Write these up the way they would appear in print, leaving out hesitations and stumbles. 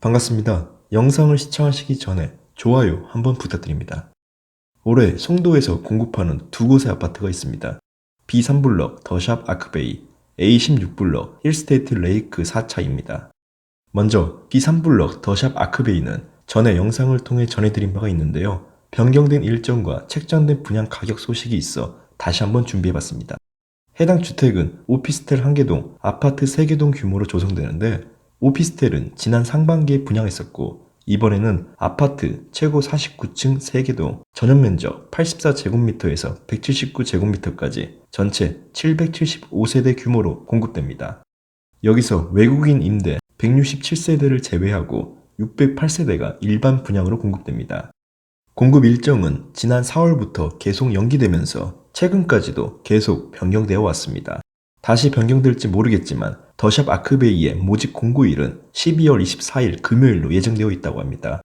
반갑습니다. 영상을 시청하시기 전에 좋아요 한번 부탁드립니다. 올해 송도에서 공급하는 두 곳의 아파트가 있습니다. B3블럭 더샵 아크베이, A16블럭 힐스테이트 레이크 4차입니다. 먼저 B3블럭 더샵 아크베이는 전에 영상을 통해 전해드린 바가 있는데요. 변경된 일정과 책정된 분양 가격 소식이 있어 다시 한번 준비해봤습니다. 해당 주택은 오피스텔 1개동, 아파트 3개동 규모로 조성되는데 오피스텔은 지난 상반기에 분양했었고 이번에는 아파트 최고 49층 3개동, 전용면적 84제곱미터에서 179제곱미터까지 전체 775세대 규모로 공급됩니다. 여기서 외국인 임대 167세대를 제외하고 608세대가 일반 분양으로 공급됩니다. 공급 일정은 지난 4월부터 계속 연기되면서 최근까지도 계속 변경되어 왔습니다. 다시 변경될지 모르겠지만 더샵 아크베이의 모집 공고일은 12월 24일 금요일로 예정되어 있다고 합니다.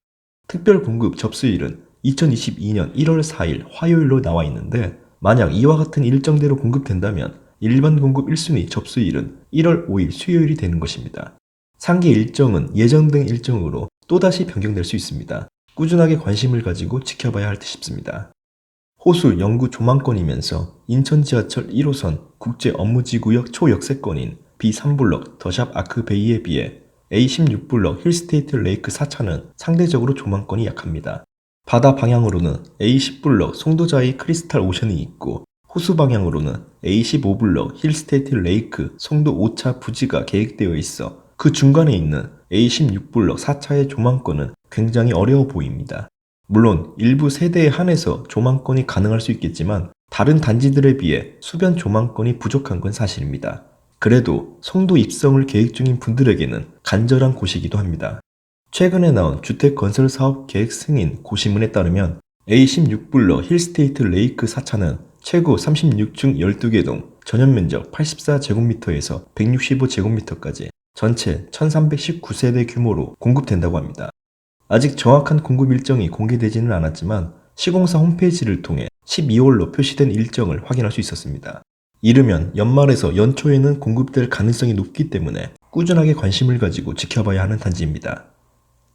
특별 공급 접수일은 2022년 1월 4일 화요일로 나와 있는데 만약 이와 같은 일정대로 공급된다면 일반 공급 1순위 접수일은 1월 5일 수요일이 되는 것입니다. 상기 일정은 예정된 일정으로 또다시 변경될 수 있습니다. 꾸준하게 관심을 가지고 지켜봐야 할 듯 싶습니다. 호수 영구 조망권이면서 인천 지하철 1호선 국제업무지구역 초역세권인 B3블럭 더샵 아크베이에 비해 A16블럭 힐스테이트 레이크 4차는 상대적으로 조망권이 약합니다. 바다 방향으로는 A10블럭 송도자이 크리스탈 오션이 있고 호수 방향으로는 A15블럭 힐스테이트 레이크 송도 5차 부지가 계획되어 있어 그 중간에 있는 A16블럭 4차의 조망권은 굉장히 어려워 보입니다. 물론 일부 세대에 한해서 조망권이 가능할 수 있겠지만 다른 단지들에 비해 수변 조망권이 부족한 건 사실입니다. 그래도 송도 입성을 계획 중인 분들에게는 간절한 곳이기도 합니다. 최근에 나온 주택건설사업 계획 승인 고시문에 따르면 A16블럭 힐스테이트 레이크 4차는 최고 36층 12개동, 전용면적 84제곱미터에서 165제곱미터까지 전체 1319세대 규모로 공급된다고 합니다. 아직 정확한 공급 일정이 공개되지는 않았지만 시공사 홈페이지를 통해 12월로 표시된 일정을 확인할 수 있었습니다. 이르면 연말에서 연초에는 공급될 가능성이 높기 때문에 꾸준하게 관심을 가지고 지켜봐야 하는 단지입니다.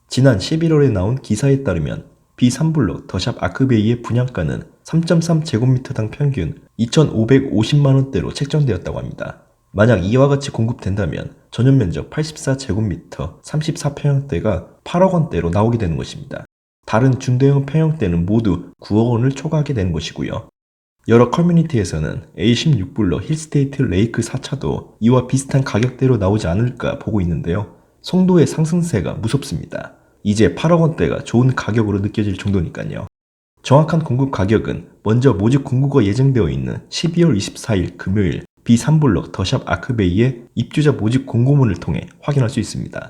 지난 11월에 나온 기사에 따르면 B3블럭 더샵 아크베이의 분양가는 3.3제곱미터당 평균 2,550만원대로 책정되었다고 합니다. 만약 이와 같이 공급된다면 전용면적 84제곱미터 34평형대가 8억원대로 나오게 되는 것입니다. 다른 중대형 평형대는 모두 9억원을 초과하게 되는 것이고요. 여러 커뮤니티에서는 A16블럭 힐스테이트 레이크 4차도 이와 비슷한 가격대로 나오지 않을까 보고 있는데요. 송도의 상승세가 무섭습니다. 이제 8억원대가 좋은 가격으로 느껴질 정도니까요. 정확한 공급 가격은 먼저 모집 공고가 예정되어 있는 12월 24일 금요일 B3블럭 더샵 아크베이의 입주자 모집 공고문을 통해 확인할 수 있습니다.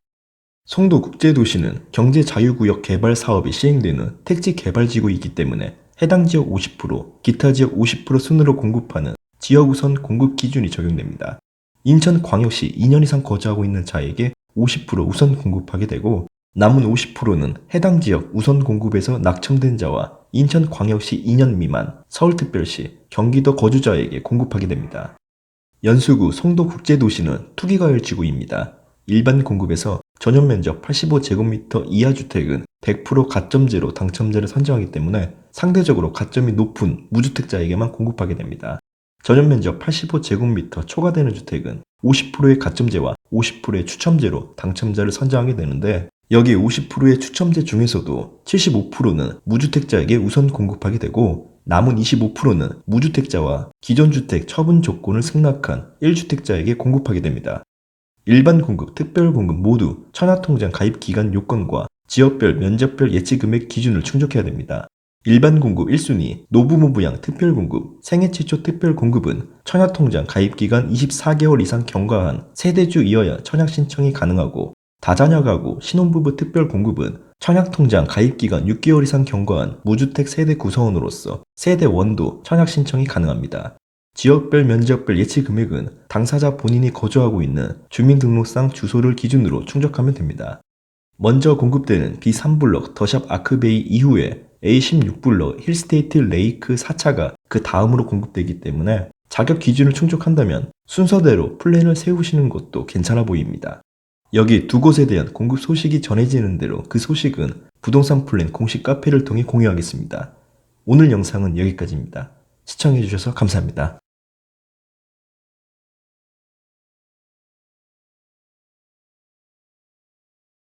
송도 국제도시는 경제자유구역 개발 사업이 시행되는 택지 개발지구이기 때문에 해당 지역 50%, 기타 지역 50% 순으로 공급하는 지역 우선 공급 기준이 적용됩니다. 인천광역시 2년 이상 거주하고 있는 자에게 50% 우선 공급하게 되고 남은 50%는 해당 지역 우선 공급에서 낙첨된 자와 인천광역시 2년 미만, 서울특별시, 경기도 거주자에게 공급하게 됩니다. 연수구 송도국제도시는 투기과열지구입니다. 일반 공급에서 전용면적 85제곱미터 이하 주택은 100% 가점제로 당첨자를 선정하기 때문에 상대적으로 가점이 높은 무주택자에게만 공급하게 됩니다. 전용면적 85제곱미터 초과되는 주택은 50%의 가점제와 50%의 추첨제로 당첨자를 선정하게 되는데 여기 50%의 추첨제 중에서도 75%는 무주택자에게 우선 공급하게 되고 남은 25%는 무주택자와 기존 주택 처분 조건을 승낙한 1주택자에게 공급하게 됩니다. 일반 공급, 특별 공급 모두 천하통장 가입 기간 요건과 지역별, 면적별 예치 금액 기준을 충족해야 됩니다. 일반 공급 1순위, 노부모부양 특별 공급, 생애 최초 특별 공급은 천하통장 가입 기간 24개월 이상 경과한 세대주이어야 청약 신청이 가능하고 다자녀 가구, 신혼부부 특별 공급은 청약통장 가입기간 6개월 이상 경과한 무주택 세대 구성원으로서 세대 원도 청약 신청이 가능합니다. 지역별 면적별 예치 금액은 당사자 본인이 거주하고 있는 주민등록상 주소를 기준으로 충족하면 됩니다. 먼저 공급되는 B3블럭 더샵 아크베이 이후에 A16블럭 힐스테이트 레이크 4차가 그 다음으로 공급되기 때문에 자격 기준을 충족한다면 순서대로 플랜을 세우시는 것도 괜찮아 보입니다. 여기 두 곳에 대한 공급 소식이 전해지는 대로 그 소식은 부동산 플랜 공식 카페를 통해 공유하겠습니다. 오늘 영상은 여기까지입니다. 시청해주셔서 감사합니다.